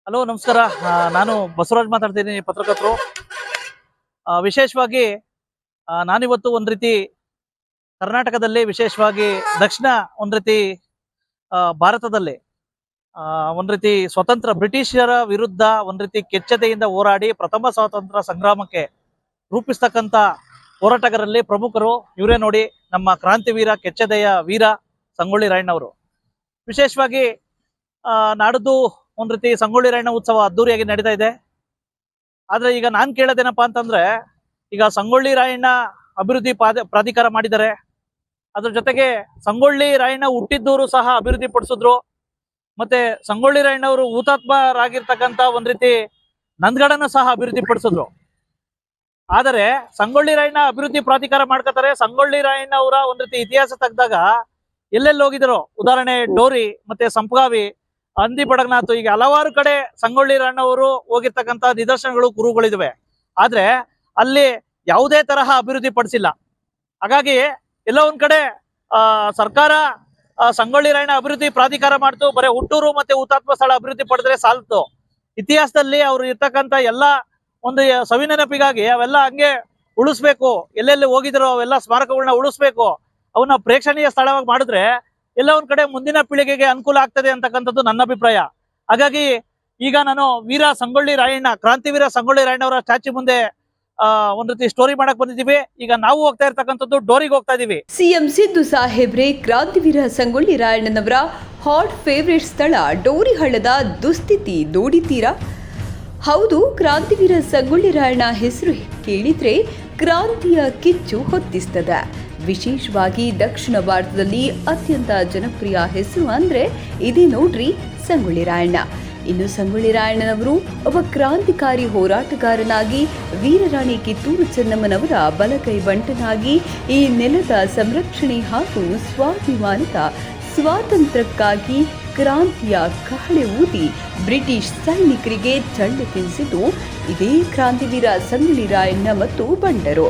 Hello ನಮಸ್ಕಾರ. ನಾನು ಬಸವರಾಜ್ ಮಾತಾಡ್ತೀನಿ, ಪತ್ರಕರ್ತರು. ವಿಶೇಷವಾಗಿ ನಾನಿವತ್ತು ಒಂದು ರೀತಿ ಕರ್ನಾಟಕದಲ್ಲಿ, ವಿಶೇಷವಾಗಿ ದಕ್ಷಿಣ ಒಂದು ರೀತಿ ಭಾರತದಲ್ಲಿ ಒಂದು ರೀತಿ ಸ್ವತಂತ್ರ ಬ್ರಿಟಿಷರ ವಿರುದ್ಧ ಒಂದು ರೀತಿ ಕೆಚ್ಚೆದೆಯಿಂದ ಹೋರಾಡಿ ಪ್ರಥಮ ಸ್ವಾತಂತ್ರ್ಯ ಸಂಗ್ರಾಮಕ್ಕೆ ರೂಪಿಸ್ತಕ್ಕಂಥ ಹೋರಾಟಗಾರರಲ್ಲಿ ಪ್ರಮುಖರು ಇವರೇ ನೋಡಿ, ನಮ್ಮ ಕ್ರಾಂತಿವೀರ ಕೆಚ್ಚೆದೆಯ ವೀರ ಸಂಗೊಳ್ಳಿ ರಾಯಣ್ಣವರು. ವಿಶೇಷವಾಗಿ ನಾಡಿದ್ದು ಒಂದು ರೀತಿ ಸಂಗೊಳ್ಳಿ ರಾಯಣ್ಣ ಉತ್ಸವ ಅದ್ದೂರಿಯಾಗಿ ನಡೀತಾ ಇದೆ. ಆದ್ರೆ ಈಗ ನಾನು ಕೇಳೋದೇನಪ್ಪಾ ಅಂತಂದ್ರೆ, ಈಗ ಸಂಗೊಳ್ಳಿ ರಾಯಣ್ಣ ಅಭಿವೃದ್ಧಿ ಪ್ರಾಧಿಕಾರ ಮಾಡಿದ್ದಾರೆ. ಅದ್ರ ಜೊತೆಗೆ ಸಂಗೊಳ್ಳಿ ರಾಯಣ್ಣ ಹುಟ್ಟಿದ್ದವರು ಸಹ ಅಭಿವೃದ್ಧಿ ಪಡಿಸಿದ್ರು. ಮತ್ತೆ ಸಂಗೊಳ್ಳಿ ರಾಯಣ್ಣ ಅವರು ಹುತಾತ್ಮರಾಗಿರ್ತಕ್ಕಂಥ ಒಂದ್ ರೀತಿ ನಂದಗಡನ್ನು ಸಹ ಅಭಿವೃದ್ಧಿ ಪಡಿಸಿದ್ರು. ಆದರೆ ಸಂಗೊಳ್ಳಿ ರಾಯಣ್ಣ ಅಭಿವೃದ್ಧಿ ಪ್ರಾಧಿಕಾರ ಮಾಡ್ಕೋತಾರೆ. ಸಂಗೊಳ್ಳಿ ರಾಯಣ್ಣ ಅವರ ಒಂದ್ ರೀತಿ ಇತಿಹಾಸ ತೆಗೆದಾಗ ಎಲ್ಲೆಲ್ಲಿ ಹೋಗಿದ್ರು, ಉದಾಹರಣೆ ಡೋರಿ, ಮತ್ತೆ ಸಂಪಗಾವಿ, ಹಂದಿ ಬಡಗನಾಥ್, ಈಗ ಹಲವಾರು ಕಡೆ ಸಂಗೊಳ್ಳಿ ರಾಯಣ್ಣ ಅವರು ಹೋಗಿರ್ತಕ್ಕಂಥ ನಿದರ್ಶನಗಳು, ಕುರುಗಳಿದಾವೆ. ಆದ್ರೆ ಅಲ್ಲಿ ಯಾವುದೇ ತರಹ ಅಭಿವೃದ್ಧಿ ಪಡಿಸಿಲ್ಲ. ಹಾಗಾಗಿ ಎಲ್ಲ ಒಂದ್ ಕಡೆ ಸರ್ಕಾರ ಸಂಗೊಳ್ಳಿ ರಾಯಣ್ಣ ಅಭಿವೃದ್ಧಿ ಪ್ರಾಧಿಕಾರ ಮಾಡ್ತು, ಬರೀ ಹುಟ್ಟೂರು ಮತ್ತೆ ಹುತಾತ್ಮ ಸ್ಥಳ ಅಭಿವೃದ್ಧಿ ಪಡೆದ್ರೆ ಸಾಲ್ತು. ಇತಿಹಾಸದಲ್ಲಿ ಅವ್ರು ಇರ್ತಕ್ಕಂಥ ಎಲ್ಲ ಒಂದು ಸವಿನೆನಪಿಗಾಗಿ ಅವೆಲ್ಲ ಹಂಗೆ ಉಳಿಸ್ಬೇಕು. ಎಲ್ಲೆಲ್ಲಿ ಹೋಗಿದ್ರು ಅವೆಲ್ಲ ಸ್ಮಾರಕಗಳನ್ನ ಉಳಿಸ್ಬೇಕು, ಅವನ್ನ ಪ್ರೇಕ್ಷಣೀಯ ಸ್ಥಳವಾಗಿ ಮಾಡಿದ್ರೆ ಎಲ್ಲ ಒಂದ್ ಕಡೆ ಮುಂದಿನ ಪೀಳಿಗೆಗೆ ಅನುಕೂಲ ಆಗ್ತದೆ ಅಂತಕ್ಕಂಥದ್ದು ನನ್ನ ಅಭಿಪ್ರಾಯ. ಹಾಗಾಗಿ ಈಗ ನಾನು ವೀರ ಸಂಗೊಳ್ಳಿ ರಾಯಣ್ಣ, ಕ್ರಾಂತಿವೀರ ಸಂಗೊಳ್ಳಿ ರಾಯಣ್ಣ ಅವರ ಸ್ಟ್ಯಾಚ್ಯೂ ಮುಂದೆ ಒಂದ್ ರೀತಿ ಸ್ಟೋರಿ ಮಾಡಕ್ ಬಂದಿದ್ದೀವಿ. ಈಗ ನಾವು ಹೋಗ್ತಾ ಇರ್ತಕ್ಕಂಥದ್ದು ಡೋರಿಗೆ ಹೋಗ್ತಾ ಇದೀವಿ. ಸಿಎಂ ಸಿದ್ದು ಸಾಹೇಬ್ರೆ ಕ್ರಾಂತಿವೀರ ಸಂಗೊಳ್ಳಿ ರಾಯಣ್ಣನವರ ಹಾಟ್ ಫೇವರೇಟ್ ಸ್ಥಳ ಡೋರಿಹಳ್ಳದ ದುಸ್ಥಿತಿ ನೋಡಿದ್ದೀರಾ? ಹೌದು, ಕ್ರಾಂತಿವೀರ ಸಂಗೊಳ್ಳಿ ರಾಯಣ್ಣ ಹೆಸರು ಕೇಳಿದ್ರೆ ಕ್ರಾಂತಿಯ ಕಿಚ್ಚು ಹೊತ್ತಿಸ್ತದೆ. ವಿಶೇಷವಾಗಿ ದಕ್ಷಿಣ ಭಾರತದಲ್ಲಿ ಅತ್ಯಂತ ಜನಪ್ರಿಯ ಹೆಸರು ಅಂದ್ರೆ ಇದೇ ನೋಡ್ರಿ, ಸಂಗೊಳ್ಳಿ ರಾಯಣ್ಣ. ಇನ್ನು ಸಂಗೊಳ್ಳಿ ರಾಯಣ್ಣನವರು ಒಬ್ಬ ಕ್ರಾಂತಿಕಾರಿ ಹೋರಾಟಗಾರನಾಗಿ, ವೀರರಾಣಿ ಕಿತ್ತೂರು ಚೆನ್ನಮ್ಮನವರ ಬಲಕೈ ಬಂಟನಾಗಿ ಈ ನೆಲದ ಸಂರಕ್ಷಣೆ ಹಾಗೂ ಸ್ವಾಭಿಮಾನದ ಸ್ವಾತಂತ್ರ್ಯಕ್ಕಾಗಿ ಕ್ರಾಂತಿಯ ಕಹಳೆ ಊದಿ ಬ್ರಿಟಿಷ್ ಸೈನಿಕರಿಗೆ ಚಳ್ಳೆ ತಿನ್ನಿಸಿದ್ದು ಇದೇ ಕ್ರಾಂತಿವೀರ ಸಂಗೊಳ್ಳಿ ರಾಯಣ್ಣ ಮತ್ತು ಬಂಟರು.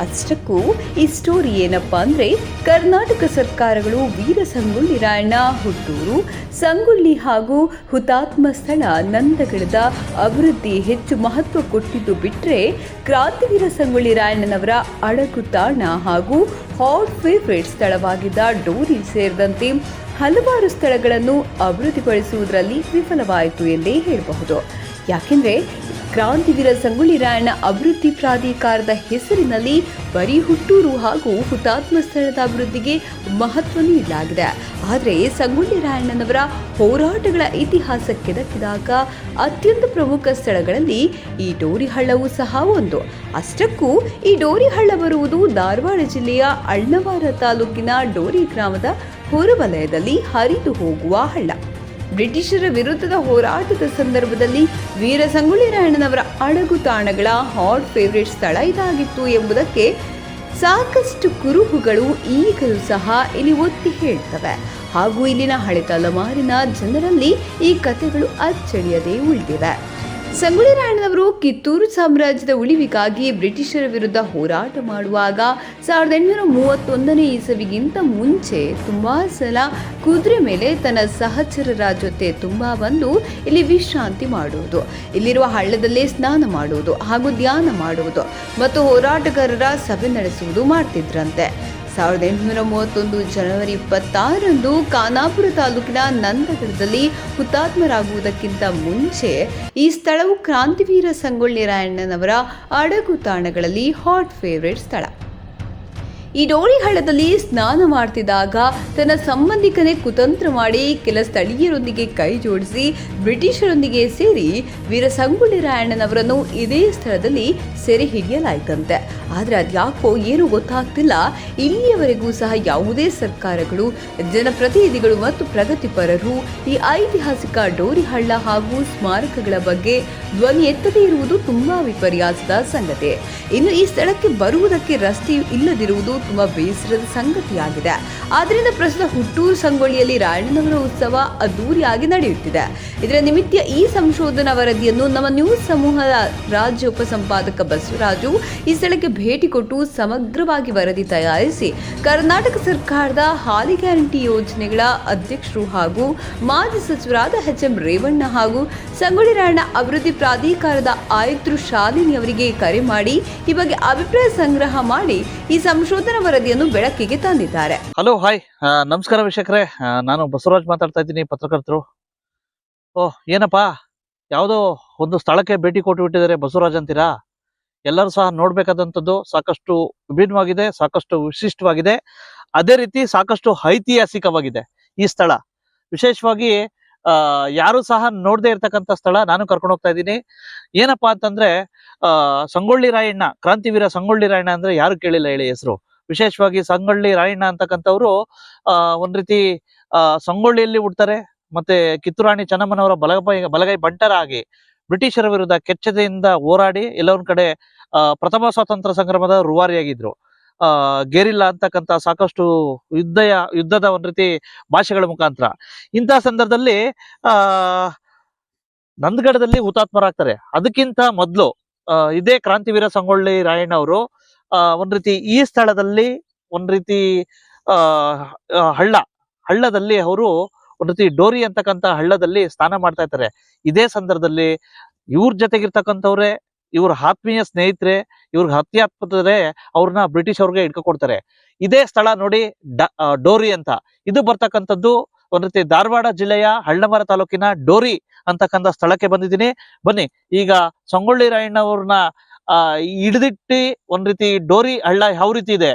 ಅಷ್ಟಕ್ಕೂ ಈ ಸ್ಟೋರಿ ಏನಪ್ಪಾ ಅಂದ್ರೆ, ಕರ್ನಾಟಕ ಸರ್ಕಾರಗಳು ವೀರ ಸಂಗೊಳ್ಳಿ ರಾಯಣ್ಣ ಹುಟ್ಟೂರು, ಸಂಗೊಳ್ಳಿ ಹಾಗೂ ಹುತಾತ್ಮ ಸ್ಥಳ ನಂದಗಡದ ಅಭಿವೃದ್ಧಿ ಹೆಚ್ಚು ಮಹತ್ವ ಕೊಟ್ಟಿದ್ದು ಬಿಟ್ಟರೆ, ಕ್ರಾಂತಿವೀರ ಸಂಗೊಳ್ಳಿ ರಾಯಣ್ಣನವರ ಅಡಗು ತಾಣ ಹಾಗೂ ಹಾಟ್ ಫೇವರೇಟ್ ಸ್ಥಳವಾಗಿದ್ದ ಡೋರಿ ಸೇರಿದಂತೆ ಹಲವಾರು ಸ್ಥಳಗಳನ್ನು ಅಭಿವೃದ್ಧಿಪಡಿಸುವುದರಲ್ಲಿ ವಿಫಲವಾಯಿತು ಎಂದೇ ಹೇಳಬಹುದು. ಯಾಕೆಂದ್ರೆ ಕ್ರಾಂತಿವೀರ ಸಂಗೊಳ್ಳಿ ರಾಯಣ್ಣ ಅಭಿವೃದ್ಧಿ ಪ್ರಾಧಿಕಾರದ ಹೆಸರಿನಲ್ಲಿ ಬರೀ ಹುಟ್ಟೂರು ಹಾಗೂ ಹುತಾತ್ಮ ಸ್ಥಳದ ಅಭಿವೃದ್ಧಿಗೆ ಮಹತ್ವ ನೀಡಲಾಗಿದೆ. ಆದರೆ ಸಂಗೊಳ್ಳಿ ರಾಯಣ್ಣನವರ ಹೋರಾಟಗಳ ಇತಿಹಾಸ ಕೆದಕಿದಾಗ ಅತ್ಯಂತ ಪ್ರಮುಖ ಸ್ಥಳಗಳಲ್ಲಿ ಈ ಡೋರಿಹಳ್ಳವೂ ಸಹ ಒಂದು. ಅಷ್ಟಕ್ಕೂ ಈ ಡೋರಿಹಳ್ಳ ಬರುವುದು ಧಾರವಾಡ ಜಿಲ್ಲೆಯ ಅಳ್ನಾವರ ತಾಲೂಕಿನ ಡೋರಿ ಗ್ರಾಮದ ಹೊರವಲಯದಲ್ಲಿ ಹರಿದು ಹೋಗುವ ಹಳ್ಳ. ಬ್ರಿಟಿಷರ ವಿರುದ್ಧದ ಹೋರಾಟದ ಸಂದರ್ಭದಲ್ಲಿ ವೀರ ಸಂಗೊಳ್ಳಿ ರಾಯಣ್ಣನವರ ಅಡಗು ತಾಣಗಳ ಹಾಟ್ ಫೇವರೇಟ್ ಸ್ಥಳ ಇದಾಗಿತ್ತು ಎಂಬುದಕ್ಕೆ ಸಾಕಷ್ಟು ಕುರುಹುಗಳು ಈಗಲೂ ಸಹ ಇಲ್ಲಿ ಒತ್ತಿ ಹೇಳ್ತವೆ. ಹಾಗೂ ಇಲ್ಲಿನ ಹಳೆ ತಲೆಮಾರಿನ ಜನರಲ್ಲಿ ಈ ಕಥೆಗಳು ಅಚ್ಚಳಿಯದೇ ಉಳಿದಿವೆ. ಸಂಗೊಳ್ಳಿ ರಾಯಣ್ಣನವರು ಕಿತ್ತೂರು ಸಾಮ್ರಾಜ್ಯದ ಉಳಿವಿಗಾಗಿ ಬ್ರಿಟಿಷರ ವಿರುದ್ಧ ಹೋರಾಟ ಮಾಡುವಾಗ 1831 ಇಸವಿಗಿಂತ ಮುಂಚೆ ತುಂಬಾ ಸಲ ಕುದುರೆ ಮೇಲೆ ತನ್ನ ಸಹಚರರ ಜೊತೆ ತುಂಬಾ ಬಂದು ಇಲ್ಲಿ ವಿಶ್ರಾಂತಿ ಮಾಡುವುದು, ಇಲ್ಲಿರುವ ಹಳ್ಳದಲ್ಲೇ ಸ್ನಾನ ಮಾಡುವುದು ಹಾಗೂ ಧ್ಯಾನ ಮಾಡುವುದು ಮತ್ತು ಹೋರಾಟಗಾರರ ಸಭೆ ನಡೆಸುವುದು ಮಾಡ್ತಿದ್ರಂತೆ. 1831 ಜನವರಿ 26ರಂದು ಖಾನಾಪುರ ತಾಲೂಕಿನ ನಂದಗಡದಲ್ಲಿ ಹುತಾತ್ಮರಾಗುವುದಕ್ಕಿಂತ ಮುಂಚೆ ಈ ಸ್ಥಳವು ಕ್ರಾಂತಿವೀರ ಸಂಗೊಳ್ಳಿ ರಾಯಣ್ಣನವರ ಅಡಗು ತಾಣಗಳಲ್ಲಿ ಹಾಟ್ ಫೇವರೇಟ್ ಸ್ಥಳ. ಈ ಡೋರಿಹಳ್ಳದಲ್ಲಿ ಸ್ನಾನ ಮಾಡ್ತಿದ್ದಾಗ ತನ್ನ ಸಂಬಂಧಿಕನೇ ಕುತಂತ್ರ ಮಾಡಿ ಕೆಲ ಸ್ಥಳೀಯರೊಂದಿಗೆ ಕೈ ಜೋಡಿಸಿ ಬ್ರಿಟಿಷರೊಂದಿಗೆ ಸೇರಿ ವೀರ ಸಂಗೊಳ್ಳಿ ರಾಯಣ್ಣನವರನ್ನು ಇದೇ ಸ್ಥಳದಲ್ಲಿ ಸೆರೆ ಹಿಡಿಯಲಾಯಿತಂತೆ. ಆದರೆ ಅದ್ಯಾಕೋ ಏನೂ ಗೊತ್ತಾಗ್ತಿಲ್ಲ. ಇಲ್ಲಿಯವರೆಗೂ ಸಹ ಯಾವುದೇ ಸರ್ಕಾರಗಳು, ಜನಪ್ರತಿನಿಧಿಗಳು ಮತ್ತು ಪ್ರಗತಿಪರರು ಈ ಐತಿಹಾಸಿಕ ಡೋರಿಹಳ್ಳ ಹಾಗೂ ಸ್ಮಾರಕಗಳ ಬಗ್ಗೆ ಧ್ವನಿ ಎತ್ತದೇ ಇರುವುದು ತುಂಬಾ ವಿಪರ್ಯಾಸದ ಸಂಗತಿ. ಇನ್ನು ಈ ಸ್ಥಳಕ್ಕೆ ಬರುವುದಕ್ಕೆ ರಸ್ತೆ ಇಲ್ಲದಿರುವುದು ತುಂಬಾ ಬೇಸರದ ಸಂಗತಿಯಾಗಿದೆ. ಆದ್ರಿಂದ ಪ್ರಸ್ತುತ ಹುಟ್ಟೂರು ಸಂಗೊಳ್ಳಿಯಲ್ಲಿ ರಾಯಣ್ಣನವರ ಉತ್ಸವ ಅದ್ದೂರಿಯಾಗಿ ನಡೆಯುತ್ತಿದೆ. ಇದರ ನಿಮಿತ್ತ ಈ ಸಂಶೋಧನಾ ವರದಿಯನ್ನು ನಮ್ಮ ನ್ಯೂಸ್ ಸಮೂಹದ ರಾಜ್ಯ ಉಪಸಂಪಾದಕ ಬಸವರಾಜು ಈ ಸ್ಥಳಕ್ಕೆ ಭೇಟಿ ಕೊಟ್ಟು ಸಮಗ್ರವಾಗಿ ವರದಿ ತಯಾರಿಸಿ ಕರ್ನಾಟಕ ಸರ್ಕಾರದ ಹಾಲಿ ಗ್ಯಾರಂಟಿ ಯೋಜನೆಗಳ ಅಧ್ಯಕ್ಷರು ಹಾಗೂ ಮಾಜಿ ಸಚಿವರಾದ ಎಚ್.ಎಂ. ರೇವಣ್ಣ ಹಾಗೂ ಸಂಗೊಳ್ಳಿ ರಾಯಣ್ಣ ಅಭಿವೃದ್ಧಿ ಪ್ರಾಧಿಕಾರದ ಆಯುಕ್ತರು ಶಾಲಿನಿ ಅವರಿಗೆ ಕರೆ ಮಾಡಿ ಈ ಬಗ್ಗೆ ಅಭಿಪ್ರಾಯ ಸಂಗ್ರಹ ಮಾಡಿ ಈ ಸಂಶೋಧನಾ ವರದಿಯನ್ನು ಬೆಳಕಿಗೆ ತಂದಿದ್ದಾರೆ. ಹಲೋ, ಹಾಯ್, ನಮಸ್ಕಾರ ವೀಕ್ಷಕರೇ. ನಾನು ಬಸವರಾಜ್ ಮಾತಾಡ್ತಾ ಇದ್ದೀನಿ, ಪತ್ರಕರ್ತರು. ಏನಪ್ಪಾ, ಯಾವುದೋ ಒಂದು ಸ್ಥಳಕ್ಕೆ ಭೇಟಿ ಕೊಟ್ಟು ಬಿಟ್ಟಿದ್ದಾರೆ ಬಸವರಾಜ್ ಅಂತೀರಾ? ಎಲ್ಲರೂ ಸಹ ನೋಡ್ಬೇಕಾದಂಥದ್ದು ಸಾಕಷ್ಟು ವಿಭಿನ್ನವಾಗಿದೆ, ಸಾಕಷ್ಟು ವಿಶಿಷ್ಟವಾಗಿದೆ, ಅದೇ ರೀತಿ ಸಾಕಷ್ಟು ಐತಿಹಾಸಿಕವಾಗಿದೆ ಈ ಸ್ಥಳ. ವಿಶೇಷವಾಗಿ ಯಾರು ಸಹ ನೋಡದೆ ಇರ್ತಕ್ಕಂಥ ಸ್ಥಳ ನಾನು ಕರ್ಕೊಂಡು ಹೋಗ್ತಾ ಇದ್ದೀನಿ. ಏನಪ್ಪಾ ಅಂತಂದ್ರೆ ಸಂಗೊಳ್ಳಿ ರಾಯಣ್ಣ, ಕ್ರಾಂತಿವೀರ ಸಂಗೊಳ್ಳಿ ರಾಯಣ್ಣ ಅಂದ್ರೆ ಯಾರು ಕೇಳಿಲ್ಲ ಹೇಳಿ ಹೆಸರು. ವಿಶೇಷವಾಗಿ ಸಂಗೊಳ್ಳಿ ರಾಯಣ್ಣ ಅಂತಕ್ಕಂಥವ್ರು ಒಂದ್ ರೀತಿ ಸಂಗೊಳ್ಳಿಯಲ್ಲಿ ಹುಡ್ತಾರೆ. ಮತ್ತೆ ಕಿತ್ತೂರಾಣಿ ಚೆನ್ನಮ್ಮನವರ ಬಲಗೈ ಬಂಟರಾಗಿ ಬ್ರಿಟಿಷರ ವಿರುದ್ಧ ಕೆಚ್ಚೆದೆಯಿಂದ ಹೋರಾಡಿ ಎಲ್ಲ ಒಂದ್ ಕಡೆ ಪ್ರಥಮ ಸ್ವಾತಂತ್ರ್ಯ ಸಂಗ್ರಾಮದ ರೂವಾರಿಯಾಗಿದ್ರು. ಗೆರಿಲ್ಲಾ ಅಂತಕ್ಕಂಥ ಸಾಕಷ್ಟು ಯುದ್ಧದ ಒಂದ್ ರೀತಿ ಭಾಷೆಗಳ ಮುಖಾಂತರ. ಇಂತಹ ಸಂದರ್ಭದಲ್ಲಿ ನಂದಗಡದಲ್ಲಿ ಹುತಾತ್ಮರಾಗ್ತಾರೆ. ಅದಕ್ಕಿಂತ ಮೊದಲು ಇದೇ ಕ್ರಾಂತಿವೀರ ಸಂಗೊಳ್ಳಿ ರಾಯಣ್ಣ ಅವರು ಒಂದ್ ರೀತಿ ಈ ಸ್ಥಳದಲ್ಲಿ ಒಂದ್ ರೀತಿ ಹಳ್ಳದಲ್ಲಿ ಅವರು ಒಂದ್ ರೀತಿ ಡೋರಿ ಅಂತಕ್ಕಂಥ ಹಳ್ಳದಲ್ಲಿ ಸ್ನಾನ ಮಾಡ್ತಾ ಇರ್ತಾರೆ. ಇದೇ ಸಂದರ್ಭದಲ್ಲಿ ಇವ್ರ ಜೊತೆಗಿರ್ತಕ್ಕಂಥವ್ರೆ, ಇವ್ರ ಆತ್ಮೀಯ ಸ್ನೇಹಿತರೆ, ಇವ್ರಿಗೆ ಹತ್ಯೆ ಆಗ್ತದೆ, ಅವ್ರನ್ನ ಬ್ರಿಟಿಷ್ ಅವ್ರಿಗೆ ಇಟ್ಕೊಡ್ತಾರೆ. ಇದೇ ಸ್ಥಳ ನೋಡಿ, ಡೋರಿ ಅಂತ. ಇದು ಬರ್ತಕ್ಕಂಥದ್ದು ಒಂದ್ ರೀತಿ ಧಾರವಾಡ ಜಿಲ್ಲೆಯ ಹಳ್ಳಮರ ತಾಲೂಕಿನ ಡೋರಿ ಅಂತಕ್ಕಂಥ ಸ್ಥಳಕ್ಕೆ ಬಂದಿದ್ದೀನಿ. ಬನ್ನಿ, ಈಗ ಸಂಗೊಳ್ಳಿ ರಾಯಣ್ಣ ಅವ್ರನ್ನ ಹಿಡಿದಿಟ್ಟು ಒಂದ್ ರೀತಿ ಡೋರಿ ಹಳ್ಳ ಯಾವ ರೀತಿ ಇದೆ,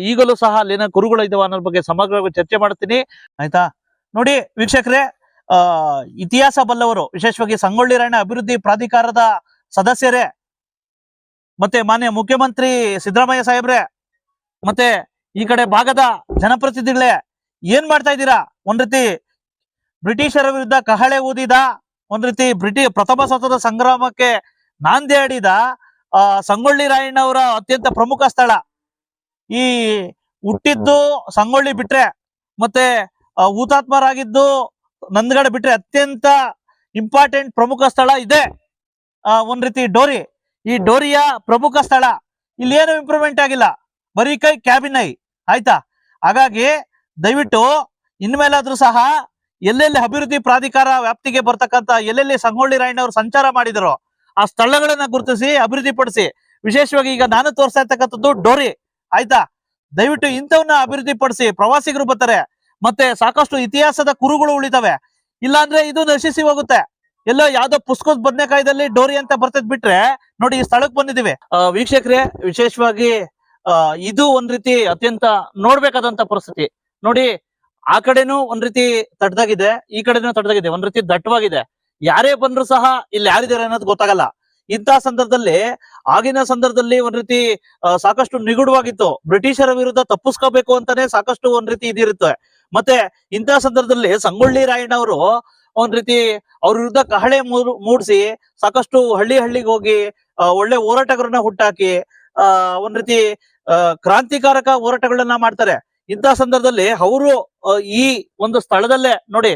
ಈಗಲೂ ಸಹ ಅಲ್ಲಿನ ಕುರುಗಳು ಇದಾವ ಅನ್ನೋ ಬಗ್ಗೆ ಸಮಗ್ರವಾಗಿ ಚರ್ಚೆ ಮಾಡ್ತೀನಿ. ಆಯ್ತಾ? ನೋಡಿ ವೀಕ್ಷಕರೇ, ಇತಿಹಾಸ ಬಲ್ಲವರು, ವಿಶೇಷವಾಗಿ ಸಂಗೊಳ್ಳಿ ರಾಯಣ್ಣ ಅಭಿವೃದ್ಧಿ ಪ್ರಾಧಿಕಾರದ ಸದಸ್ಯರೇ, ಮತ್ತೆ ಮಾನ್ಯ ಮುಖ್ಯಮಂತ್ರಿ ಸಿದ್ದರಾಮಯ್ಯ ಸಾಹೇಬ್ರೆ, ಮತ್ತೆ ಈ ಕಡೆ ಭಾಗದ ಜನಪ್ರತಿನಿಧಿಗಳೇ, ಏನ್ ಮಾಡ್ತಾ ಇದ್ದೀರಾ? ಒಂದ್ ರೀತಿ ಬ್ರಿಟಿಷರ ವಿರುದ್ಧ ಕಹಳೆ ಊದಿದ, ಒಂದ್ ರೀತಿ ಪ್ರಥಮ ಸ್ವಾತಂತ್ರ್ಯ ಸಂಗ್ರಾಮಕ್ಕೆ ನಾಂದಿ ಹಾಡಿದ ಸಂಗೊಳ್ಳಿ ರಾಯಣ್ಣ ಅವರ ಅತ್ಯಂತ ಪ್ರಮುಖ ಸ್ಥಳ. ಈ ಹುಟ್ಟಿದ್ದು ಸಂಗೊಳ್ಳಿ ಬಿಟ್ರೆ, ಮತ್ತೆ ಹುತಾತ್ಮರಾಗಿದ್ದು ನಂದಗಡ ಬಿಟ್ರೆ ಅತ್ಯಂತ ಇಂಪಾರ್ಟೆಂಟ್ ಪ್ರಮುಖ ಸ್ಥಳ ಇದೆ ಒಂದ್ ರೀತಿ ಡೋರಿ. ಈ ಡೋರಿಯ ಪ್ರಮುಖ ಸ್ಥಳ. ಇಲ್ಲಿ ಏನು ಇಂಪ್ರೂವ್ಮೆಂಟ್ ಆಗಿಲ್ಲ, ಬರೀ ಕೈ ಕ್ಯಾಬಿನ್ ಐ. ಆಯ್ತಾ? ಹಾಗಾಗಿ ದಯವಿಟ್ಟು ಇನ್ಮೇಲಾದ್ರೂ ಸಹ ಎಲ್ಲೆಲ್ಲಿ ಅಭಿವೃದ್ಧಿ ಪ್ರಾಧಿಕಾರ ವ್ಯಾಪ್ತಿಗೆ ಬರ್ತಕ್ಕಂಥ ಎಲ್ಲೆಲ್ಲಿ ಸಂಗೊಳ್ಳಿ ರಾಯಣ್ಣ ಅವರು ಸಂಚಾರ ಮಾಡಿದರೋ ಆ ಸ್ಥಳಗಳನ್ನ ಗುರುತಿಸಿ ಅಭಿವೃದ್ಧಿ ಪಡಿಸಿ. ವಿಶೇಷವಾಗಿ ಈಗ ನಾನು ತೋರಿಸ್ತಾ ಇರ್ತಕ್ಕಂಥದ್ದು ಡೋರಿ. ಆಯ್ತಾ? ದಯವಿಟ್ಟು ಇಂಥವನ್ನ ಅಭಿವೃದ್ಧಿ ಪಡಿಸಿ. ಪ್ರವಾಸಿಗರು ಬರ್ತಾರೆ, ಮತ್ತೆ ಸಾಕಷ್ಟು ಇತಿಹಾಸದ ಕುರುಗಳು ಉಳಿತವೆ. ಇಲ್ಲಾಂದ್ರೆ ಇದು ನಶಿಸಿ ಹೋಗುತ್ತೆ. ಎಲ್ಲೋ ಯಾವ್ದೋ ಪುಸ್ತಕದ ಬದನೆಕಾಯ್ದಲ್ಲಿ ಡೋರಿ ಅಂತ ಬರ್ತದ್ ಬಿಟ್ರೆ, ನೋಡಿ ಈ ಸ್ಥಳಕ್ಕೆ ಬಂದಿದ್ದೀವಿ. ವೀಕ್ಷಕರೇ, ವಿಶೇಷವಾಗಿ ಇದು ಒಂದ್ ರೀತಿ ಅತ್ಯಂತ ನೋಡ್ಬೇಕಾದಂತ ಪರಿಸ್ಥಿತಿ. ನೋಡಿ, ಆ ಕಡೆನೂ ಒಂದ್ ರೀತಿ ತಡ್ದಾಗಿದೆ, ಈ ಕಡೆನೂ ತಡ್ದಾಗಿದೆ, ಒಂದ್ ರೀತಿ ದಟ್ಟವಾಗಿದೆ. ಯಾರೇ ಬಂದ್ರು ಸಹ ಇಲ್ಲಿ ಯಾರಿದ್ದಾರೆ ಅನ್ನೋದು ಗೊತ್ತಾಗಲ್ಲ. ಇಂತಹ ಸಂದರ್ಭದಲ್ಲಿ, ಆಗಿನ ಸಂದರ್ಭದಲ್ಲಿ ಒಂದ್ ರೀತಿ ಸಾಕಷ್ಟು ನಿಗೂಢವಾಗಿತ್ತು. ಬ್ರಿಟಿಷರ ವಿರುದ್ಧ ತಪ್ಪಿಸ್ಕೋಬೇಕು ಅಂತಾನೆ ಸಾಕಷ್ಟು ಒಂದ್ ರೀತಿ ಇದಿರುತ್ತೆ. ಮತ್ತೆ ಇಂತಹ ಸಂದರ್ಭದಲ್ಲಿ ಸಂಗೊಳ್ಳಿ ರಾಯಣ್ಣ ಅವರು ಒಂದ್ ರೀತಿ ಅವ್ರ ವಿರುದ್ಧ ಕಹಳೆ ಮೂಡಿಸಿ ಸಾಕಷ್ಟು ಹಳ್ಳಿಗೆ ಹೋಗಿ ಒಳ್ಳೆ ಹೋರಾಟಗಾರನ್ನ ಹುಟ್ಟಾಕಿ ಒಂದ್ ರೀತಿ ಕ್ರಾಂತಿಕಾರಕ ಹೋರಾಟಗಳನ್ನ ಮಾಡ್ತಾರೆ. ಇಂತಹ ಸಂದರ್ಭದಲ್ಲಿ ಅವರು ಈ ಒಂದು ಸ್ಥಳದಲ್ಲೇ ನೋಡಿ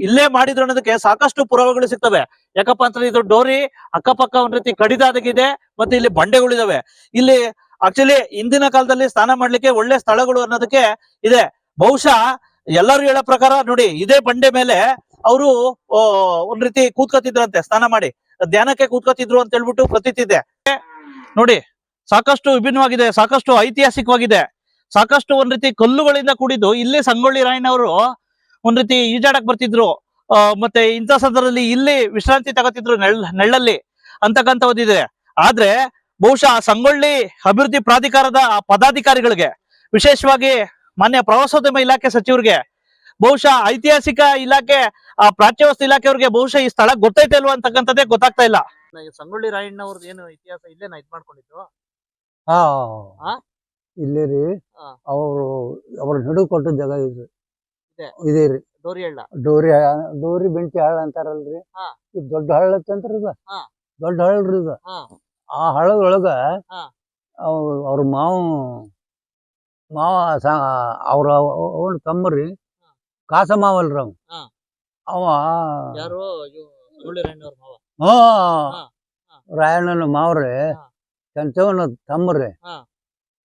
ಇಲ್ಲೇ ಮಾಡಿದ್ರು ಅನ್ನೋದಕ್ಕೆ ಸಾಕಷ್ಟು ಪುರಾವೆಗಳು ಸಿಗ್ತವೆ. ಯಾಕಪ್ಪ ಅಂತಂದ್ರೆ ಇದು ಡೋರಿ ಅಕ್ಕಪಕ್ಕ ಒಂದ್ ರೀತಿ ಕಡಿದಾಗಿದೆ, ಮತ್ತೆ ಇಲ್ಲಿ ಬಂಡೆಗಳಿದಾವೆ. ಇಲ್ಲಿ ಆಕ್ಚುಲಿ ಹಿಂದಿನ ಕಾಲದಲ್ಲಿ ಸ್ನಾನ ಮಾಡ್ಲಿಕ್ಕೆ ಒಳ್ಳೆ ಸ್ಥಳಗಳು ಅನ್ನೋದಕ್ಕೆ ಇದೆ. ಬಹುಶಃ ಎಲ್ಲರೂ ಹೇಳೋ ಪ್ರಕಾರ ನೋಡಿ, ಇದೇ ಬಂಡೆ ಮೇಲೆ ಅವರು ಒಂದ್ ರೀತಿ ಕೂತ್ಕೋತಿದ್ರಂತೆ, ಸ್ನಾನ ಮಾಡಿ ಧ್ಯಾನಕ್ಕೆ ಕೂತ್ಕೋತಿದ್ರು ಅಂತ ಹೇಳ್ಬಿಟ್ಟು ಪ್ರತೀತಿ ಇದೆ. ನೋಡಿ, ಸಾಕಷ್ಟು ವಿಭಿನ್ನವಾಗಿದೆ, ಸಾಕಷ್ಟು ಐತಿಹಾಸಿಕವಾಗಿದೆ, ಸಾಕಷ್ಟು ಒಂದ್ ರೀತಿ ಕಲ್ಲುಗಳಿಂದ ಕೂಡಿದ್ದು. ಇಲ್ಲಿ ಸಂಗೊಳ್ಳಿ ರಾಯಣ್ಣ ಅವರು ಒಂದ್ ರೀತಿ ಈಜಾಡಕ್ ಬರ್ತಿದ್ರು, ಮತ್ತೆ ಇಂಥ ಸಂದರ್ಭದಲ್ಲಿ ಇಲ್ಲಿ ವಿಶ್ರಾಂತಿ ತಗೋತಿದ್ರು ನೆಳ್ಳಲ್ಲಿ ಅಂತಕ್ಕಂಥದ್ದಿದೆ. ಆದ್ರೆ ಬಹುಶಃ ಸಂಗೊಳ್ಳಿ ಅಭಿವೃದ್ಧಿ ಪ್ರಾಧಿಕಾರದ ಪದಾಧಿಕಾರಿಗಳಿಗೆ, ವಿಶೇಷವಾಗಿ ಮಾನ್ಯ ಪ್ರವಾಸೋದ್ಯಮ ಇಲಾಖೆ ಸಚಿವರಿಗೆ, ಬಹುಶಃ ಐತಿಹಾಸಿಕ ಇಲಾಖೆ, ಪ್ರಾಚ್ಯವಸ್ತು ಇಲಾಖೆಯವ್ರಿಗೆ ಬಹುಶಃ ಈ ಸ್ಥಳ ಗೊತ್ತೈತೆ ಅಲ್ವಾ ಅಂತಕ್ಕಂಥದ್ದೇ ಗೊತ್ತಾಗ್ತಾ ಇಲ್ಲ. ಸಂಗೊಳ್ಳಿ ರಾಯಣ್ಣ ಅವ್ರದ್ದು ಏನು ಇತಿಹಾಸ ಇಲ್ಲೇನ ಇದ್ ಮಾಡ್ಕೊಂಡಿದ್ದು? ಇಲ್ಲೇ ರೀ, ಅವರು ಅವ್ರ ನಡು ಕೊಟ್ಟ ಜಾಗ ಇದೆ ರೀ. ಡೋರಿ ಬೆಂಕಿ ಹಳ್ಳ ಅಂತಾರಲ್ರಿ, ಇದು ದೊಡ್ಡ ಹಳ್ಳ ಅಂತಂದ್ರ ದೊಡ್ಡ ಹಳ್ಳರಿ ಇದು. ಆ ಹಳ್ಳದೊಳಗ ಅವ್ರ ಮಾವು ಮಾವ ಅವ್ರ ಅವನ ತಮ್ಮರಿ ಕಾಸ ಮಾವಲ್ರಿ ಅವ ಹಾ. ಅವ ಯಾರು ಸಂಗೊಳ್ಳಿ ರಾಯಣ್ಣವ್ರ ಮಾವ. ಹಾ ಹಾ. ರಾಯಣ್ಣನ ಮಾವ್ರಿ ಹಾ. ಕೆಂಚವನ ತಮ್ಮರಿ ಹಾ.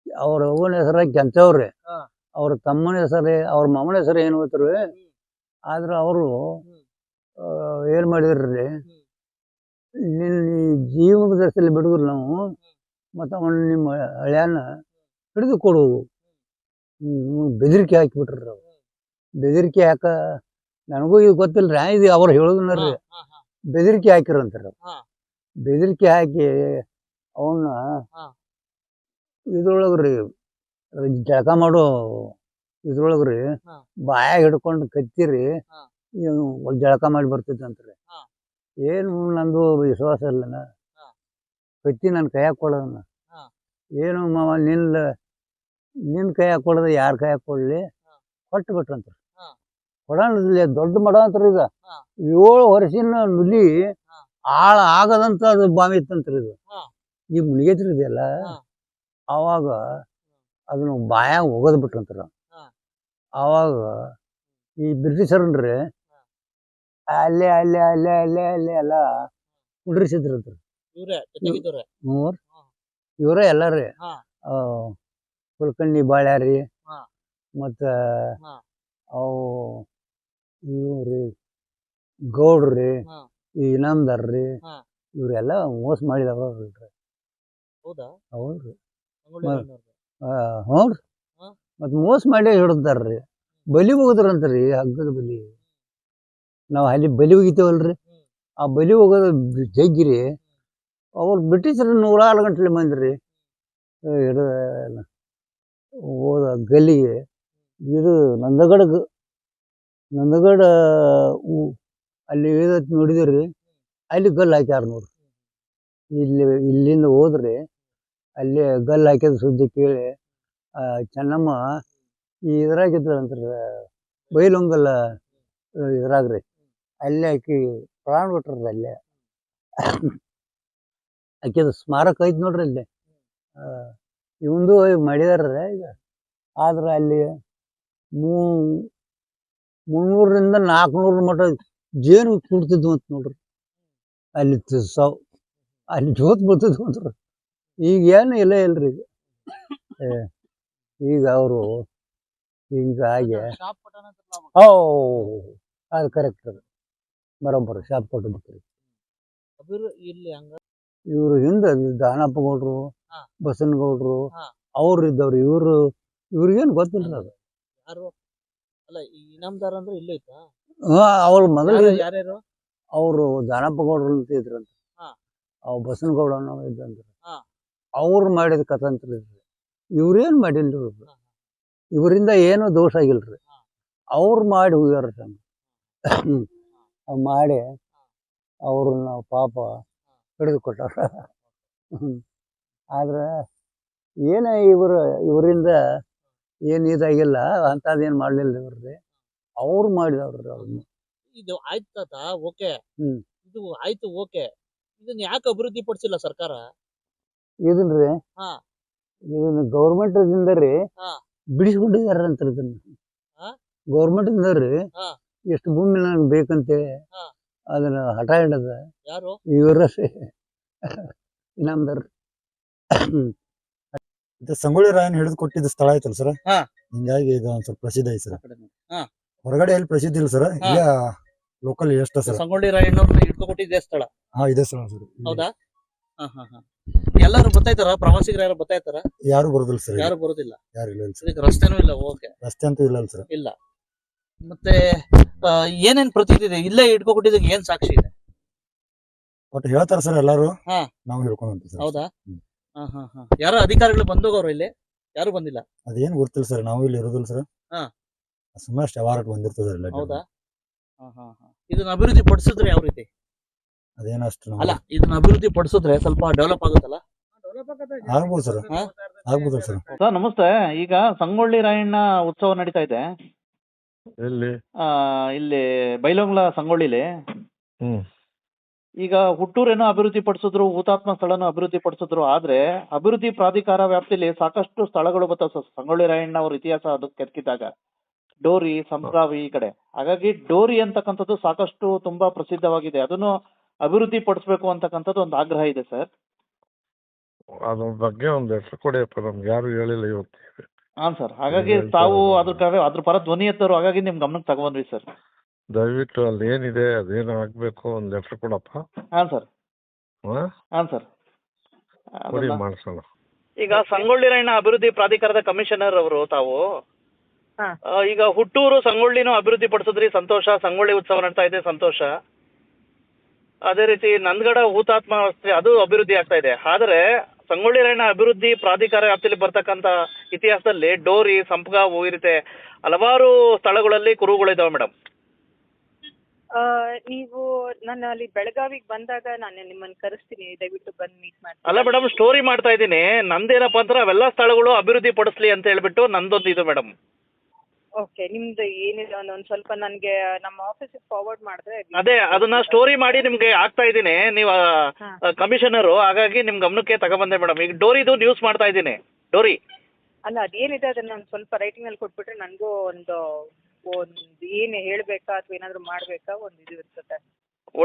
ಅವ್ರ ಅವನ ಹೆಸರ ಕೆಂಚವ್ರಿ ಹಾ. ಅವ್ರ ತಮ್ಮನ ಹೆಸರೇ ಅವ್ರ ಮಾಮನ ಹೆಸರು ಏನು ಗೊತ್ತರಿ ಆದ್ರ ಅವರು ಏನ್ ಮಾಡಿದ್ರಿ ನಿನ್ನ ಜೀವನ ದಶದಲ್ಲಿ ಬಿಡುದ್ರು ನಾವು ಮತ್ತು ಅವನು ನಿಮ್ಮ ಹಳ್ಯಾನ ಹಿಡಿದು ಕೊಡುವು ಬೆದರಿಕೆ ಹಾಕಿಬಿಟ್ರಿ ಅವ್ರು ಬೆದರಿಕೆ ಹಾಕ ನನಗೂ ಇದು ಗೊತ್ತಿಲ್ಲ ಇದು ಅವ್ರು ಹೇಳೋದನ್ರಿ ಬೆದರಿಕೆ ಹಾಕಿರಂತಾರ ಬೆದರಿಕೆ ಹಾಕಿ ಅವನ್ನ ಇದ್ರೊಳಗ್ರಿ ಜಳಕ ಮಾಡೋ ಇದ್ರೊಳಗ್ರಿ ಬಾಯಾಗ ಹಿಡ್ಕೊಂಡು ಕತ್ತಿರಿ ಜಳಕ ಮಾಡಿ ಬರ್ತಿದ್ದಂತ್ರಿ ಏನು ನಂದು ವಿಶ್ವಾಸ ಇಲ್ಲನ ಕತ್ತಿ ನನ್ನ ಕೈಯಾಗ ಕೊಡೋದನ್ನ ಏನು ಮಾವ ನಿನ್ನ ಕೈಯಾಗ ಕೊಡೋದು ಯಾರ ಕೈಯಾಗ ಕೊಡಲಿ ಕೊಟ್ಟು ಬಿಟ್ರಂತ್ರಿ ಕೊಡೋಣ ದೊಡ್ಡ ಮಡ ಅಂತ್ರಿ ಈಗ 7 ವರ್ಷಿನ ನುಲಿ ಆಳ ಆಗದಂತ ಅದು ಬಾವಿ ಇತ್ತಂತ್ರಿ ಇದು ಈಗ ಮುನಿಗೈತ್ರಿ ಇದೆಲ್ಲ ಆವಾಗ ಅದನ್ನ ಬಾಯಾಗ ಒಗದ್ ಬಿಟ್ರಂತ್ರಿ ಆವಾಗ ಈ ಬ್ರಿಟಿಷರನ್ರಿ ಅಲ್ಲೇ ಅಲ್ಲೇ ಅಲ್ಲೇ ಅಲ್ಲೇ ಅಲ್ಲೇ ಎಲ್ಲ ಕುಂಡ್ರಿಸಿದ್ರಂತ್ರಿ ಇವರೇ ಎಲ್ಲಾರಿ ಕುಲ್ಕರ್ಣಿ ಬಾಳ್ಯಾರಿ ಮತ್ತ ಅವು ಇವ್ರಿ ಗೌಡ್ರಿ ಈ ಇನಾಮದಾರ್ರಿ ಇವ್ರೆಲ್ಲ ಮೋಸ ಮಾಡಿದವ್ರಿ ಹೌದ್ರಿ ಹ್ಞೂನ್ರಿ ಮತ್ ಮೋಸ ಮಾಡಿ ಹಿಡ್ದಾರ್ರಿ ಬಲಿ ಹೋಗದ್ರಂತ್ರಿ ಹಗ್ಗದ ಬಲಿ ನಾವು ಅಲ್ಲಿ ಬಲಿ ಹೋಗಿತೇವಲ್ರಿ ಆ ಬಲಿ ಹೋಗೋದು ಜಗ್ಗಿರಿ ಅವ್ರು ಬ್ರಿಟಿಷರು 106 ಗಂಟಲೆ ಮಂದ್ರಿ ಹೋದ ಗಲ್ಲಿಗೆ ಇದು ನಂದಗಡ ಅಲ್ಲಿ ನೋಡಿದ್ರಿ ಅಲ್ಲಿ ಗಲ್ಲು ಹಾಕ್ಯಾರ ನೋಡ್ರಿ ಇಲ್ಲಿಂದ ಹೋದ್ರಿ ಅಲ್ಲಿ ಗಲ್ಲು ಹಾಕಿದ ಸುದ್ದಿ ಕೇಳಿ ಚೆನ್ನಮ್ಮ ಈ ಇದ್ರಾಗಿದ್ರಂತ್ರಿ ಬೈಲೊಂಗಲ್ಲ ಇದ್ರಾಗ್ರಿ ಅಲ್ಲೇ ಆಕಿ ಪ್ರಾಣ ಬಿಟ್ರಿ ಅಲ್ಲೇ ಆಕಿದ ಸ್ಮಾರಕ ಐತಿ ನೋಡ್ರಿ ಅಲ್ಲಿ ಇವಂದು ಮಾಡಿದಾರ ಈಗ ಆದ್ರೆ ಅಲ್ಲಿ 300ರಿಂದ 400 ಮಟ ಜೇನು ಕೂಡ್ತಿದ್ವು ಅಂತ ನೋಡ್ರಿ ಅಲ್ಲಿ ಅಲ್ಲಿ ಜೋತ್ ಬೀಳ್ತಿದ್ವು ಅಂತ್ರಿ ಈಗ ಏನು ಇಲ್ಲ ಇಲ್ರಿ ಈಗ ಅವರು ಹಿಂಗಾಗಿ ಅದು ಕರೆಕ್ಟ್ ಅದು ಬರೋಬ್ಬರ ಶಾಪ್ ಕೊಟ್ಟಿದ್ರಿ ಇವರು ಹಿಂದೆ ದಾನಪ್ಪ ಗೌಡ್ರು ಬಸನಗೌಡ್ರು ಅವ್ರು ಇದ್ದವ್ರು ಇವ್ರಿಗೇನು ಗೊತ್ತಿಲ್ಲ ಅದು ಅವ್ರ ಮೊದಲು ಅವರು ದಾನಪ್ಪ ಗೌಡ್ರು ಅಂತ ಇದ್ರಂತ ಅವ್ ಬಸನಗೌಡ ಅನ್ನೋ ಇದ್ದಂತ್ರಿ ಅವ್ರು ಮಾಡಿದ ಕಥಂತ್ರಿ ಇವ್ರೇನು ಮಾಡಿಲ್ರಿ ಇವರಿಂದ ಏನೂ ದೋಷ ಆಗಿಲ್ರಿ ಅವ್ರು ಮಾಡಿ ಹೋಗ್ಯಾರ ಮಾಡಿ ಅವ್ರನ್ನ ಪಾಪ ಹಿಡಿದು ಕೊಟ್ಟಾರ ಆದ್ರೆ ಏನ ಇವರಿಂದ ಏನು ಇದಾಗಿಲ್ಲ ಅಂಥದ್ದೇನು ಮಾಡಲಿಲ್ಲ ಇವ್ರಿ ಅವ್ರು ಮಾಡಿದವ್ರಿ ಅವ್ರನ್ನ ಇದು ಆಯ್ತು ತಾತ ಓಕೆ ಇದು ಆಯ್ತು ಓಕೆ ಇದನ್ನ ಯಾಕೆ ಅಭಿವೃದ್ಧಿ ಪಡಿಸಿಲ್ಲ ಸರ್ಕಾರ ಇದನ್ರಿ ಇದನ್ನ ಗೌರ್ಮೆಂಟ್ ರೀ ಬಿಡಿಸ್ಕೊಂಡಿದಾರ ಅಂತ ಇದನ್ನ ಗೌರ್ಮೆಂಟ್ ರೀ ಎಷ್ಟು ಭೂಮಿ ನನಗೆ ಬೇಕಂತೇಳಿ ಅದನ್ನ ಹಠ ಹಿಡದ ಯಾರು ಇವರೇ ಇನಾಮದಾರ ಸಂಗೊಳ್ಳಿ ರಾಯನ್ ಹಿಡಿದು ಕೊಟ್ಟಿದ್ದ ಸ್ಥಳ ಐತಲ್ಲ ಸರ್ ಹಿಂಗಾಗಿ ಇದು ಒಂದ್ ಸ್ವಲ್ಪ ಪ್ರಸಿದ್ಧ ಐತಿ ಸರ್ ಹೊರಗಡೆ ಎಲ್ಲಿ ಪ್ರಸಿದ್ಧ ಇಲ್ಲ ಸರ್ ಇಲ್ಲ ಲೋಕಲ್ ಎಷ್ಟ ಸರ್ ಸಂಗೊಳ್ಳಿ ರಾಯಣ್ಣವ್ರನ್ನ ಹಿಡ್ಕೊಟ್ಟಿದ್ದೆ ಸ್ಥಳ ಇದೆ ಸ್ಥಳ ಸರ್ ಹೌದಾ ಎಲ್ಲಾರು ಬರ್ತಾಯಿತಾರ ಪ್ರವಾಸಿಗರು ಯಾರು ಬರ್ತಾಯಿತಾರ ಯಾರು ಬರೋದಿಲ್ಲ ಸರ್ ಯಾರು ಬರೋದಿಲ್ಲ ಯಾರು ಇಲ್ಲ ಸರ್ ಇದಕ್ಕೆ ರಸ್ತೆನೂ ಇಲ್ಲ ಓಕೆ ರಸ್ತೆ ಅಂತೂ ಇಲ್ಲ ಸರ್ ಇಲ್ಲ ಮತ್ತೆ ಏನೇನ್ ಪ್ರತೀತಿ ಇದೆ ಇಲ್ಲೇ ಇಟ್ಕೊಟ್ಟಿದ್ದಕ್ಕೆ ಏನ್ ಸಾಕ್ಷಿ ಇದೆ ಒಟ್ಟು ಹೇಳ್ತಾರ ಸರ್ ಎಲ್ಲಾರು ನಾವು ಹೇಳ್ಕೊಂಡ್ ಸರ್ ಹೌದಾ ಯಾರು ಅಧಿಕಾರಿಗಳು ಬಂದೋಗವ್ರು ಇಲ್ಲಿ ಯಾರು ಬಂದಿಲ್ಲ ಅದೇನ್ ಗೊತ್ತಿಲ್ಲ ಸರ್ ನಾವು ಇಲ್ಲಿ ಇರೋದಿಲ್ಲ ಸರ್ ಸುಮ್ಮನೆ ಅಷ್ಟೇ ಅವಾರ್ಡ್ ಬಂದಿರ್ತದೆ ಹೌದಾ ಇದನ್ನ ಅಭಿವೃದ್ಧಿ ಪಡಿಸಿದ್ರೆ ಯಾವ ರೀತಿ ಅದೇನಷ್ಟು ಅಲ್ಲ ಇದನ್ನ ಅಭಿವೃದ್ಧಿ ಪಡಿಸಿದ್ರೆ ಸ್ವಲ್ಪ ಡೆವಲಪ್ ಆಗುತ್ತಲ್ಲ ಆಗ್ಬೋದು ಸರ್ ಆಗ್ಬೋದು ಸರ್ ಸರ್ ನಮಸ್ತೆ ಈಗ ಸಂಗೊಳ್ಳಿ ರಾಯಣ್ಣ ಉತ್ಸವ ನಡೀತಾ ಇದೆ ಎಲ್ಲಿ ಇಲ್ಲಿ ಬೈಲೊಂಗ್ಲ ಸಂಗೊಳ್ಳಿಲಿ ಈಗ ಹುಟ್ಟೂರೇನೋ ಅಭಿವೃದ್ಧಿ ಪಡಿಸಿದ್ರು, ಹುತಾತ್ಮ ಸ್ಥಳನೂ ಅಭಿವೃದ್ಧಿ ಪಡಿಸಿದ್ರು. ಆದ್ರೆ ಅಭಿವೃದ್ಧಿ ಪ್ರಾಧಿಕಾರ ವ್ಯಾಪ್ತಿಲಿ ಸಾಕಷ್ಟು ಸ್ಥಳಗಳು ಬರ್ತಾವ ಸರ್. ಸಂಗೊಳ್ಳಿ ರಾಯಣ್ಣ ಅವ್ರ ಇತಿಹಾಸ ಅದು ಕೆದಕಿದಾಗ ಡೋರಿ, ಸಂಪ್ರಾವಿ ಈ ಕಡೆ. ಹಾಗಾಗಿ ಡೋರಿ ಅಂತಕ್ಕಂಥದ್ದು ಸಾಕಷ್ಟು ತುಂಬಾ ಪ್ರಸಿದ್ಧವಾಗಿದೆ. ಅದನ್ನು ಅಭಿವೃದ್ಧಿ ಪಡಿಸ್ಬೇಕು ಅಂತಕ್ಕಂಥದ್ದು ಒಂದು ಆಗ್ರಹ ಇದೆ ಸರ್. ಅದ್ರ ಬಗ್ಗೆ ಒಂದು ಹೆಸರು ಕೊಡಿಯಪ್ಪ, ನಮ್ಗೆ ಯಾರು ಹೇಳಿಲ್ಲ ಇವತ್ತು. ಹಾಂ ಸರ್. ಹಾಗಾಗಿ ತಾವು ಅದ್ರ ಪರ ಧ್ವನಿ ಎತ್ತರು. ಹಾಗಾಗಿ ನಿಮ್ ಗಮನಕ್ಕೆ ತಗೊಂಡ್ವಿ ಸರ್. ದಯವಿಟ್ಟು ಅಲ್ಲಿ ಏನಿದೆ ಅದೇನು ಆಗ್ಬೇಕು ಒಂದು ಹೆಸರು ಕೊಡಪ್ಪ. ಹಾಂ ಸರ್. ಹಾ ಹಾಂ ಸರ್. ಕೊಡಿ, ಮಾಡ್ಸೋಣ. ಈಗ ಸಂಗೊಳ್ಳಿ ರಾಯಣ್ಣ ಅಭಿವೃದ್ಧಿ ಪ್ರಾಧಿಕಾರದ ಕಮಿಷನರ್ ಅವರು ತಾವು. ಈಗ ಹುಟ್ಟೂರು ಸಂಗೊಳ್ಳಿನೂ ಅಭಿವೃದ್ಧಿ ಪಡಿಸಿದ್ರಿ, ಸಂತೋಷ. ಸಂಗೊಳ್ಳಿ ಉತ್ಸವ ನಡ್ತಾ ಇದೆ, ಸಂತೋಷ. ಅದೇ ರೀತಿ ನಂದಗಡ ಹುತಾತ್ಮ ಆಸ್ತಿ ಅದು ಅಭಿವೃದ್ಧಿ ಆಗ್ತಾ ಇದೆ. ಆದ್ರೆ ಸಂಗೊಳ್ಳಿ ರಾಯಣ್ಣ ಅಭಿವೃದ್ಧಿ ಪ್ರಾಧಿಕಾರ ವ್ಯಾಪ್ತಿಯಲ್ಲಿ ಬರ್ತಕ್ಕಂಥ ಇತಿಹಾಸದಲ್ಲಿ ಡೋರಿ, ಸಂಪಗಾವು ಈ ರೀತಿ ಹಲವಾರು ಸ್ಥಳಗಳಲ್ಲಿ ಕುರುಹುಗಳಿದಾವೆ ಮೇಡಮ್. ನೀವು ನಾನು ಅಲ್ಲಿ ಬೆಳಗಾವಿಗೆ ಬಂದಾಗ ನಾನು ನಿಮ್ಮನ್ನ ಕರೆಸ್ತೀನಿ, ದಯವಿಟ್ಟು ಬಂದು ಮೀಟ್ ಮಾಡಿ. ಅಲ್ಲ ಮೇಡಮ್, ಸ್ಟೋರಿ ಮಾಡ್ತಾ ಇದ್ದೀನಿ. ನಂದೇನಪ್ಪ ಅಂದ್ರೆ ಅವೆಲ್ಲ ಸ್ಥಳಗಳು ಅಭಿವೃದ್ಧಿ ಪಡಿಸ್ಲಿ ಅಂತ ಹೇಳ್ಬಿಟ್ಟು ನಂದೊಂದು ಇದು ಮೇಡಮ್. ಓಕೆ, ನಿಮ್ದು ಏನಿದೆ ಒಂದೊಂದು ಸ್ವಲ್ಪ ನನಗೆ ನಮ್ಮ ಆಫೀಸಿಗೆ ಫಾರ್ವರ್ಡ್ ಮಾಡಿದ್ರೆ. ಅದೇ ಅದನ್ನ ಸ್ಟೋರಿ ಮಾಡಿ ನಿಮ್ಗೆ ಆಗ್ತಾ ಇದ್ದೀನಿ. ನೀವು ಕಮಿಷನರು, ಹಾಗಾಗಿ ನಿಮ್ ಗಮನಕ್ಕೆ ತಗೊಬಂದೆ ಮೇಡಮ್. ಈಗ ಡೋರಿದು ನ್ಯೂಸ್ ಮಾಡ್ತಾ ಇದ್ದೀನಿ. ಡೋರಿ ಅಲ್ಲ, ಅದೇನಿದೆ ಅದನ್ನ ಒಂದು ಸ್ವಲ್ಪ ರೈಟಿಂಗ್ ಅಲ್ಲಿ ಕೊಟ್ಬಿಟ್ರೆ ನನಗೂ ಒಂದು ಏನು ಹೇಳ್ಬೇಕಾ ಅಥವಾ ಏನಾದ್ರು ಮಾಡ್ಬೇಕಾ ಒಂದು ಇದು ಇರ್ತದೆ.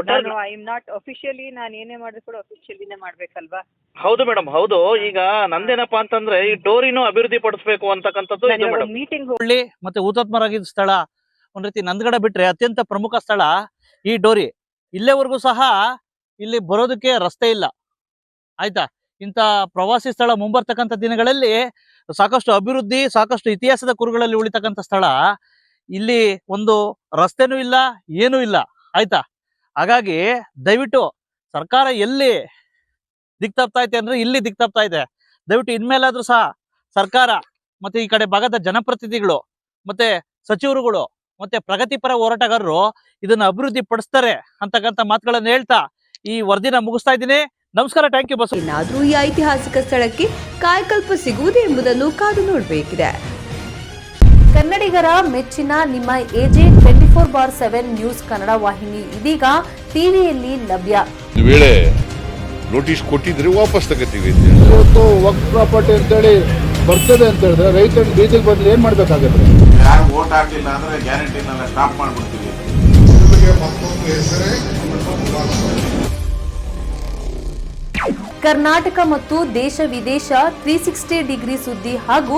ನಾನು ಐ ಆಮ್ ನಾಟ್ ಅಫಿಷಿಯಲಿ, ನಾನು ಏನೇ ಮಾಡಿದ್ರು ಕೂಡ ಅಫಿಷಿಯಲಿನೇ ಮಾಡ್ಬೇಕಲ್ವಾ? ಹೌದು ಮೇಡಮ್, ಹೌದು. ಈಗ ನಂದೇನಪ್ಪ ಅಂತಂದ್ರೆ ಈ ಡೋರಿನೂ ಅಭಿವೃದ್ಧಿ ಪಡಿಸ್ಬೇಕು ಅಂತಕ್ಕಂಥದ್ದು ಇದು ಮೇಡಮ್. ಮೀಟಿಂಗ್ ಮತ್ತೆ ಹುತಾತ್ಮರಾಗಿದ್ದ ಸ್ಥಳ ಒಂದ್ ರೀತಿ ನಂದಗಡ ಬಿಟ್ರೆ ಅತ್ಯಂತ ಪ್ರಮುಖ ಸ್ಥಳ ಈ ಡೋರಿ. ಇಲ್ಲೇವರೆಗೂ ಸಹ ಇಲ್ಲಿ ಬರೋದಕ್ಕೆ ರಸ್ತೆ ಇಲ್ಲ, ಆಯ್ತಾ. ಇಂಥ ಪ್ರವಾಸಿ ಸ್ಥಳ ಮುಂಬರ್ತಕ್ಕಂಥ ದಿನಗಳಲ್ಲಿ ಸಾಕಷ್ಟು ಅಭಿವೃದ್ಧಿ, ಸಾಕಷ್ಟು ಇತಿಹಾಸದ ಕುರುಗಳಲ್ಲಿ ಉಳಿತಕ್ಕಂಥ ಸ್ಥಳ. ಇಲ್ಲಿ ಒಂದು ರಸ್ತೆನೂ ಇಲ್ಲ, ಏನೂ ಇಲ್ಲ, ಆಯ್ತಾ. ಹಾಗಾಗಿ ದಯವಿಟ್ಟು ಸರ್ಕಾರ ಎಲ್ಲಿ ದಿಕ್ತಪ್ತಾ ಐತೆ ಅಂದ್ರೆ ಇಲ್ಲಿ ದಿಕ್ತಪ್ತಾ ಇದೆ. ದಯವಿಟ್ಟು ಇನ್ಮೇಲಾದ್ರೂ ಸಹ ಸರ್ಕಾರ ಮತ್ತೆ ಈ ಕಡೆ ಭಾಗದ ಜನಪ್ರತಿನಿಧಿಗಳು ಮತ್ತೆ ಸಚಿವರುಗಳು ಮತ್ತೆ ಪ್ರಗತಿಪರ ಹೋರಾಟಗಾರರು ಇದನ್ನ ಅಭಿವೃದ್ಧಿ ಪಡಿಸ್ತಾರೆ ಅಂತಕ್ಕಂಥ ಮಾತುಗಳನ್ನು ಹೇಳ್ತಾ ಈ ವರದಿನ ಮುಗಿಸ್ತಾ ಇದ್ದೀನಿ. ನಮಸ್ಕಾರ, ಥ್ಯಾಂಕ್ ಯು ಬಸ್. ಏನಾದ್ರೂ ಈ ಐತಿಹಾಸಿಕ ಸ್ಥಳಕ್ಕೆ ಕಾಯಕಲ್ಪ ಸಿಗುವುದೇ ಎಂಬುದನ್ನು ಕಾದು ನೋಡಬೇಕಿದೆ. ಕನ್ನಡಿಗರ ಮೆಚ್ಚಿನ ನಿಮ್ಮ AJ 24/7 ನ್ಯೂಸ್ ಕನ್ನಡ ವಾಹಿನಿ ಇದೀಗ ಟಿವಿಯಲ್ಲಿ ಲಭ್ಯ. ಒಂದು ವೇಳೆ ನೋಟಿಸ್ ಕೊಟ್ಟಿದ್ರೆ ವಾಪಸ್ ತಗೋತೀವಿ. ಇವತ್ತು ವಕ್ಫ್ ಪ್ರಾಪರ್ಟಿ ಅಂತೇಳಿ ಬರ್ತದೆ ಅಂತ ಹೇಳಿದ್ರೆ ರೈತರ ಬೀದಿಗೆ ಬಂದು ಏನ್ ಮಾಡ್ಬೇಕಾಗತ್ತೆ? ಯಾರು ವೋಟ್ ಹಾಕಲಿಲ್ಲ ಅಂದ್ರೆ ಗ್ಯಾರಂಟಿನೆಲ್ಲ ಸ್ಟಾಪ್ ಮಾಡ್ಬಿಡ್ತೀವಿ. ಕರ್ನಾಟಕ ಮತ್ತು ದೇಶ ವಿದೇಶ 360 ಡಿಗ್ರಿ ಸುದ್ದಿ ಹಾಗೂ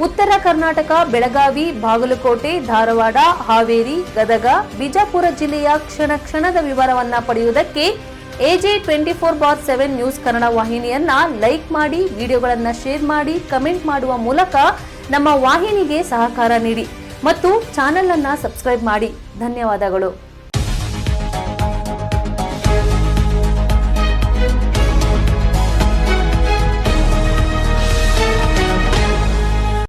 ಉತ್ತರ ಕರ್ನಾಟಕ, ಬೆಳಗಾವಿ, ಬಾಗಲಕೋಟೆ, ಧಾರವಾಡ, ಹಾವೇರಿ, ಗದಗ, ಬಿಜಾಪುರ ಜಿಲ್ಲೆಯ ಕ್ಷಣ ಕ್ಷಣದ ವಿವರವನ್ನ ಪಡೆಯುವುದಕ್ಕೆ AJ 24/7 ನ್ಯೂಸ್ ಕನ್ನಡ ವಾಹಿನಿಯನ್ನ ಲೈಕ್ ಮಾಡಿ, ವಿಡಿಯೋಗಳನ್ನ ಶೇರ್ ಮಾಡಿ, ಕಮೆಂಟ್ ಮಾಡುವ ಮೂಲಕ ನಮ್ಮ ವಾಹಿನಿಗೆ ಸಹಕಾರ ನೀಡಿ ಮತ್ತು ಚಾನೆಲ್ ಅನ್ನ ಸಬ್ಸ್ಕ್ರೈಬ್ ಮಾಡಿ. ಧನ್ಯವಾದಗಳು.